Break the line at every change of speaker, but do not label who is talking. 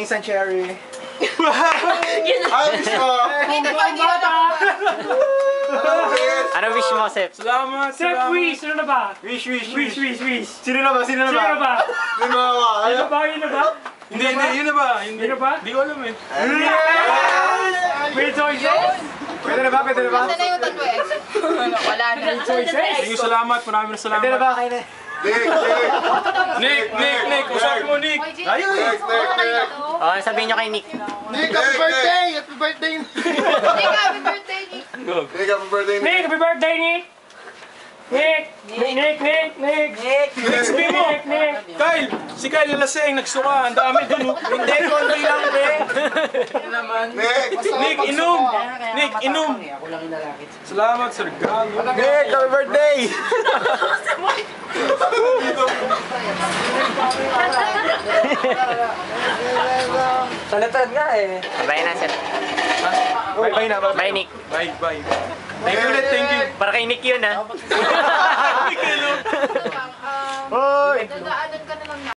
isang cherry.
Ayos mo!
Ano wish mo, Sep?
Salamat,
Sep, wish! Ano na ba?
Wish.
Wish!
Sino na ba?
Sino na ba?
Yun na ba?
Yun na ba?
Hindi, yun na ba? Hindi
Yun na ba?
Hindi ko alam eh.
May choices?
Pwede na ba?
Saan na yung tatlo eh? Wala na.
Thank you, salamat. Maraming salamat.
Pwede na ba? Kayo na.
Nick, usapin mo, Nick.
Ayun!
Oh, sabihin nyo kay Nick.
Nick, happy birthday! Happy birthday!
Nick, happy birthday, Nick.
Nick, happy birthday!
Nick, happy birthday, Nick! Nick!
Sabi mo. Kyle, si Kyle nalasing, nagsuka. Ang dami dun. Hindi, konti lang, pre.
Nick!
Nick, inom. Salamat, Sir Galo.
Nick, happy birthday! Salatan nga eh.
Bye na, Sep.
Bye na.
Bye, Nick.
Bye. Thank you ulit, thank you.
Para kay Nick yun, ha?
Hoy!
Dadaanan